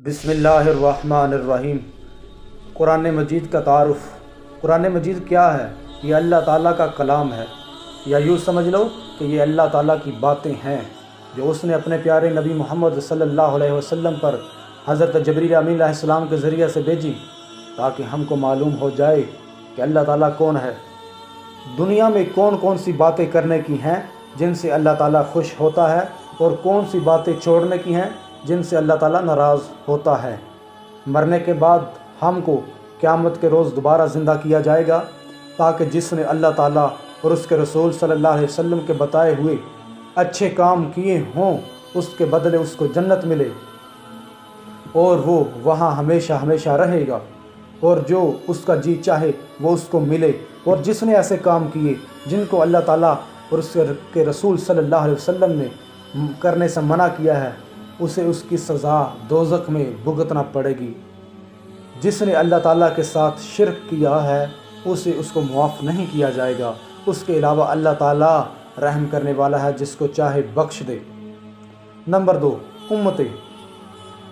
بسم اللہ الرحمن الرحیم۔ قرآن مجید کا تعارف۔ قرآن مجید کیا ہے؟ یہ اللہ تعالیٰ کا کلام ہے، یا یوں سمجھ لو کہ یہ اللہ تعالیٰ کی باتیں ہیں جو اس نے اپنے پیارے نبی محمد صلی اللہ علیہ وسلم پر حضرت جبریل امین علیہ السلام کے ذریعے سے بھیجی، تاکہ ہم کو معلوم ہو جائے کہ اللہ تعالیٰ کون ہے، دنیا میں کون کون سی باتیں کرنے کی ہیں جن سے اللہ تعالیٰ خوش ہوتا ہے، اور کون سی باتیں چھوڑنے کی ہیں جن سے اللہ تعالیٰ ناراض ہوتا ہے۔ مرنے کے بعد ہم کو قیامت کے روز دوبارہ زندہ کیا جائے گا، تاکہ جس نے اللہ تعالیٰ اور اس کے رسول صلی اللہ علیہ وسلم کے بتائے ہوئے اچھے کام کیے ہوں، اس کے بدلے اس کو جنت ملے، اور وہ وہاں ہمیشہ ہمیشہ رہے گا، اور جو اس کا جی چاہے وہ اس کو ملے۔ اور جس نے ایسے کام کیے جن کو اللہ تعالیٰ اور اس کے رسول صلی اللہ علیہ وسلم نے کرنے سے منع کیا ہے، اسے اس کی سزا دوزخ میں بھگتنا پڑے گی۔ جس نے اللہ تعالیٰ کے ساتھ شرک کیا ہے اسے اس کو معاف نہیں کیا جائے گا۔ اس کے علاوہ اللہ تعالیٰ رحم کرنے والا ہے، جس کو چاہے بخش دے۔ نمبر 2، امتیں۔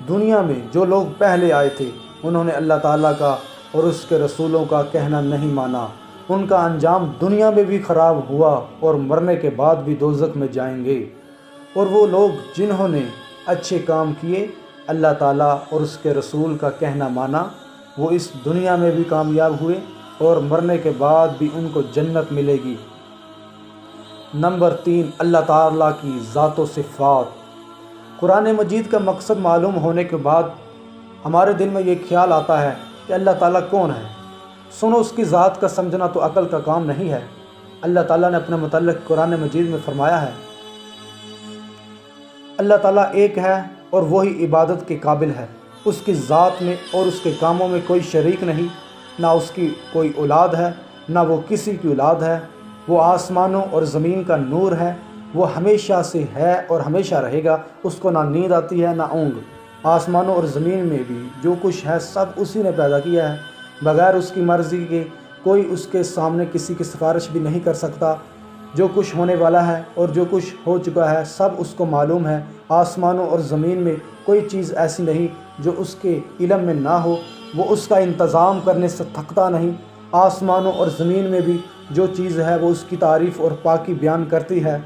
دنیا میں جو لوگ پہلے آئے تھے انہوں نے اللہ تعالیٰ کا اور اس کے رسولوں کا کہنا نہیں مانا، ان کا انجام دنیا میں بھی خراب ہوا اور مرنے کے بعد بھی دوزخ میں جائیں گے۔ اور وہ لوگ جنہوں نے اچھے کام کیے، اللہ تعالیٰ اور اس کے رسول کا کہنا مانا، وہ اس دنیا میں بھی کامیاب ہوئے اور مرنے کے بعد بھی ان کو جنت ملے گی۔ نمبر 3، اللہ تعالیٰ کی ذات و صفات۔ قرآن مجید کا مقصد معلوم ہونے کے بعد ہمارے دل میں یہ خیال آتا ہے کہ اللہ تعالیٰ کون ہے۔ سنو، اس کی ذات کا سمجھنا تو عقل کا کام نہیں ہے۔ اللہ تعالیٰ نے اپنے متعلق قرآن مجید میں فرمایا ہے، اللہ تعالیٰ ایک ہے اور وہی عبادت کے قابل ہے۔ اس کی ذات میں اور اس کے کاموں میں کوئی شریک نہیں، نہ اس کی کوئی اولاد ہے نہ وہ کسی کی اولاد ہے۔ وہ آسمانوں اور زمین کا نور ہے، وہ ہمیشہ سے ہے اور ہمیشہ رہے گا۔ اس کو نہ نیند آتی ہے نہ اونگ۔ آسمانوں اور زمین میں بھی جو کچھ ہے سب اسی نے پیدا کیا ہے، بغیر اس کی مرضی کے کوئی اس کے سامنے کسی کی سفارش بھی نہیں کر سکتا۔ جو کچھ ہونے والا ہے اور جو کچھ ہو چکا ہے سب اس کو معلوم ہے۔ آسمانوں اور زمین میں کوئی چیز ایسی نہیں جو اس کے علم میں نہ ہو، وہ اس کا انتظام کرنے سے تھکتا نہیں۔ آسمانوں اور زمین میں بھی جو چیز ہے وہ اس کی تعریف اور پاکی بیان کرتی ہے۔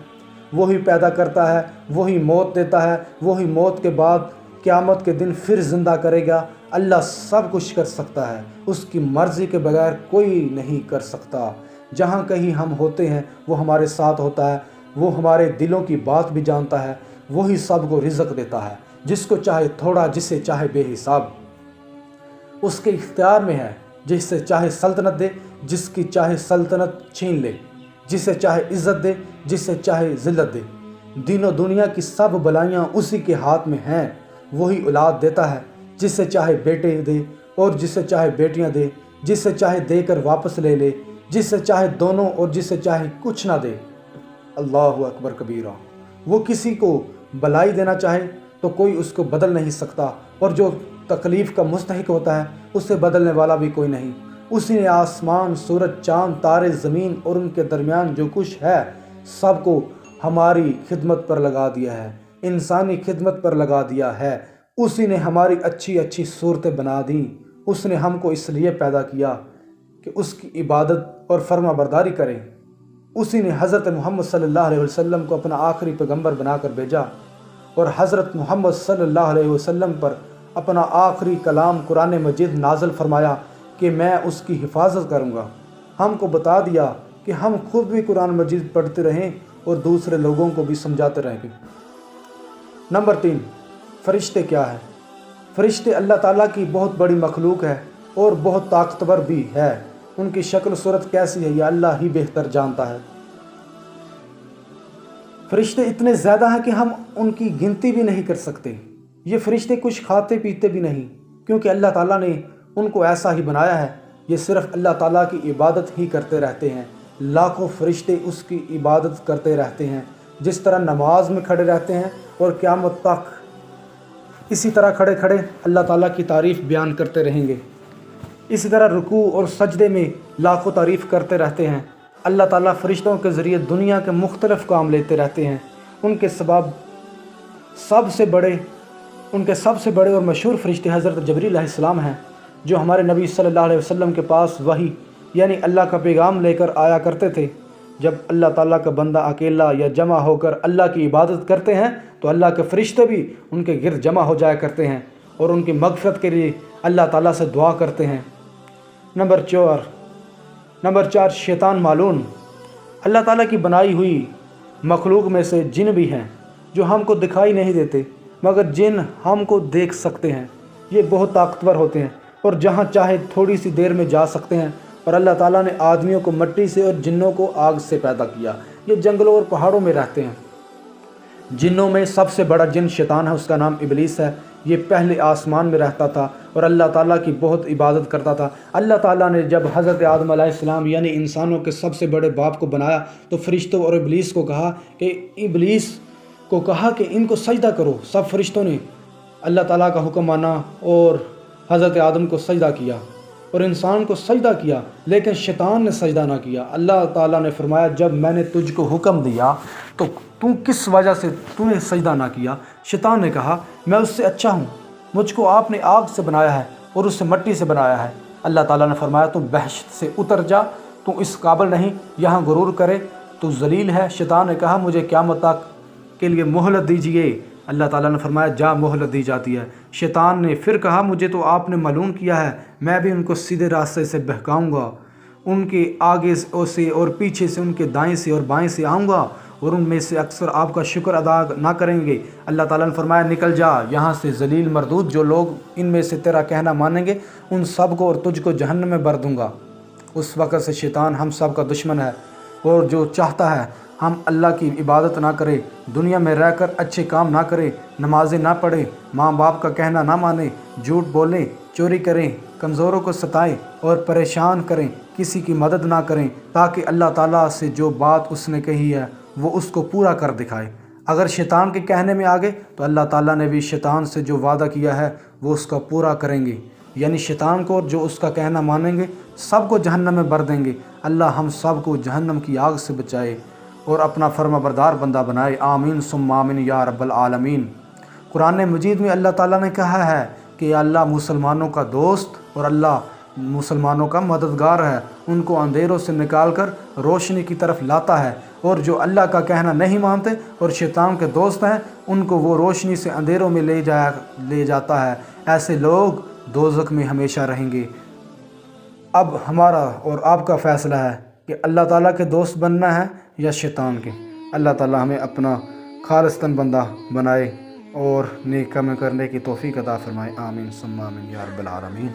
وہی پیدا کرتا ہے، وہی موت دیتا ہے، وہی موت کے بعد قیامت کے دن پھر زندہ کرے گا۔ اللہ سب کچھ کر سکتا ہے، اس کی مرضی کے بغیر کوئی نہیں کر سکتا۔ جہاں کہیں ہم ہوتے ہیں وہ ہمارے ساتھ ہوتا ہے، وہ ہمارے دلوں کی بات بھی جانتا ہے۔ وہی سب کو رزق دیتا ہے، جس کو چاہے تھوڑا، جسے چاہے بے حساب۔ اس کے اختیار میں ہے، جس سے چاہے سلطنت دے، جس کی چاہے سلطنت چھین لے، جسے چاہے عزت دے، جسے چاہے ذلت دے۔ دین و دنیا کی سب بلائیاں اسی کے ہاتھ میں ہیں۔ وہی اولاد دیتا ہے، جسے چاہے بیٹے دے اور جسے چاہے بیٹیاں دے، جسے چاہے دے کر واپس لے لے، جسے چاہے دونوں اور جسے چاہے کچھ نہ دے۔ اللہ اکبر کبیرہ۔ وہ کسی کو بلائی دینا چاہے تو کوئی اس کو بدل نہیں سکتا، اور جو تکلیف کا مستحق ہوتا ہے اسے بدلنے والا بھی کوئی نہیں۔ اسی نے آسمان، سورج، چاند، تارے، زمین اور ان کے درمیان جو کچھ ہے سب کو ہماری خدمت پر لگا دیا ہے، انسانی خدمت پر لگا دیا ہے۔ اسی نے ہماری اچھی اچھی صورتیں بنا دیں۔ اس نے ہم کو اس لیے پیدا کیا کہ اس کی عبادت اور فرما برداری کریں۔ اسی نے حضرت محمد صلی اللہ علیہ وسلم کو اپنا آخری پیغمبر بنا کر بھیجا، اور حضرت محمد صلی اللہ علیہ وسلم پر اپنا آخری کلام قرآن مجید نازل فرمایا کہ میں اس کی حفاظت کروں گا۔ ہم کو بتا دیا کہ ہم خود بھی قرآن مجید پڑھتے رہیں اور دوسرے لوگوں کو بھی سمجھاتے رہیں گے۔ نمبر 3، فرشتے کیا ہے؟ فرشتے اللہ تعالیٰ کی بہت بڑی مخلوق ہے اور بہت طاقتور بھی ہے۔ ان کی شکل و صورت کیسی ہے یہ اللہ ہی بہتر جانتا ہے۔ فرشتے اتنے زیادہ ہیں کہ ہم ان کی گنتی بھی نہیں کر سکتے۔ یہ فرشتے کچھ کھاتے پیتے بھی نہیں، کیونکہ اللہ تعالیٰ نے ان کو ایسا ہی بنایا ہے۔ یہ صرف اللہ تعالیٰ کی عبادت ہی کرتے رہتے ہیں۔ لاکھوں فرشتے اس کی عبادت کرتے رہتے ہیں، جس طرح نماز میں کھڑے رہتے ہیں اور قیامت تک اسی طرح کھڑے کھڑے اللہ تعالیٰ کی تعریف بیان کرتے رہیں گے۔ اسی طرح رکوع اور سجدے میں لاکھوں تعریف کرتے رہتے ہیں۔ اللہ تعالیٰ فرشتوں کے ذریعے دنیا کے مختلف کام لیتے رہتے ہیں۔ ان کے سبب سب سے بڑے ان کے سب سے بڑے اور مشہور فرشتے حضرت جبریل علیہ السلام ہیں، جو ہمارے نبی صلی اللہ علیہ وسلم کے پاس وحی یعنی اللہ کا پیغام لے کر آیا کرتے تھے۔ جب اللہ تعالیٰ کا بندہ اکیلا یا جمع ہو کر اللہ کی عبادت کرتے ہیں تو اللہ کے فرشتے بھی ان کے گرد جمع ہو جایا کرتے ہیں اور ان کی مغفرت کے لیے اللہ تعالیٰ سے دعا کرتے ہیں۔ نمبر 4 شیطان مالون۔ اللہ تعالیٰ کی بنائی ہوئی مخلوق میں سے جن بھی ہیں جو ہم کو دکھائی نہیں دیتے، مگر جن ہم کو دیکھ سکتے ہیں۔ یہ بہت طاقتور ہوتے ہیں اور جہاں چاہے تھوڑی سی دیر میں جا سکتے ہیں، اور اللہ تعالیٰ نے آدمیوں کو مٹی سے اور جنوں کو آگ سے پیدا کیا۔ یہ جنگلوں اور پہاڑوں میں رہتے ہیں۔ جنوں میں سب سے بڑا جن شیطان ہے، اس کا نام ابلیس ہے۔ یہ پہلے آسمان میں رہتا تھا اور اللہ تعالیٰ کی بہت عبادت کرتا تھا۔ اللہ تعالیٰ نے جب حضرت آدم علیہ السلام یعنی انسانوں کے سب سے بڑے باپ کو بنایا تو فرشتوں اور ابلیس کو کہا کہ ان کو سجدہ کرو۔ سب فرشتوں نے اللہ تعالیٰ کا حکم مانا اور حضرت آدم کو سجدہ کیا اور انسان کو سجدہ کیا، لیکن شیطان نے سجدہ نہ کیا۔ اللہ تعالیٰ نے فرمایا جب میں نے تجھ کو حکم دیا تو کس وجہ سے تو نے سجدہ نہ کیا؟ شیطان نے کہا میں اس سے اچھا ہوں، مجھ کو آپ نے آگ سے بنایا ہے اور اس سے مٹی سے بنایا ہے۔ اللہ تعالیٰ نے فرمایا تو بہشت سے اتر جا، تو اس قابل نہیں یہاں غرور کرے، تو ذلیل ہے۔ شیطان نے کہا مجھے قیامت تک کے لیے مہلت دیجیے۔ اللہ تعالیٰ نے فرمایا جا، مہلت دی جاتی ہے۔ شیطان نے پھر کہا مجھے تو آپ نے ملعون کیا ہے، میں بھی ان کو سیدھے راستے سے بہکاؤں گا، ان کے آگے سے اور پیچھے سے، ان کے دائیں سے اور بائیں سے آؤں گا اور ان میں سے اکثر آپ کا شکر ادا نہ کریں گے۔ اللہ تعالیٰ نے فرمایا نکل جا یہاں سے ذلیل مردود، جو لوگ ان میں سے تیرا کہنا مانیں گے ان سب کو اور تجھ کو جہنم میں بھر دوں گا۔ اس وقت سے شیطان ہم سب کا دشمن ہے اور جو چاہتا ہے ہم اللہ کی عبادت نہ کرے، دنیا میں رہ کر اچھے کام نہ کرے، نمازیں نہ پڑھے، ماں باپ کا کہنا نہ مانے، جھوٹ بولیں، چوری کریں، کمزوروں کو ستائیں اور پریشان کریں، کسی کی مدد نہ کریں، تاکہ اللہ تعالیٰ سے جو بات اس نے کہی ہے وہ اس کو پورا کر دکھائے۔ اگر شیطان کے کہنے میں آگے تو اللہ تعالیٰ نے بھی شیطان سے جو وعدہ کیا ہے وہ اس کا پورا کریں گے، یعنی شیطان کو جو اس کا کہنا مانیں گے سب کو جہنم میں بھر دیں گے۔ اللہ ہم سب کو جہنم کی آگ سے بچائے اور اپنا فرما بردار بندہ بنائے۔ آمین ثم آمین یا رب العالمین۔ قرآن مجید میں اللہ تعالیٰ نے کہا ہے کہ اللہ مسلمانوں کا دوست اور اللہ مسلمانوں کا مددگار ہے، ان کو اندھیروں سے نکال کر روشنی کی طرف لاتا ہے، اور جو اللہ کا کہنا نہیں مانتے اور شیطان کے دوست ہیں ان کو وہ روشنی سے اندھیروں میں لے جاتا ہے۔ ایسے لوگ دوزخ میں ہمیشہ رہیں گے۔ اب ہمارا اور آپ کا فیصلہ ہے کہ اللہ تعالیٰ کے دوست بننا ہے یا شیطان کے۔ اللہ تعالیٰ ہمیں اپنا خالصتاً بندہ بنائے اور نیک کام کرنے کی توفیق عطا فرمائے۔ آمین ثم آمین یا رب العالمین۔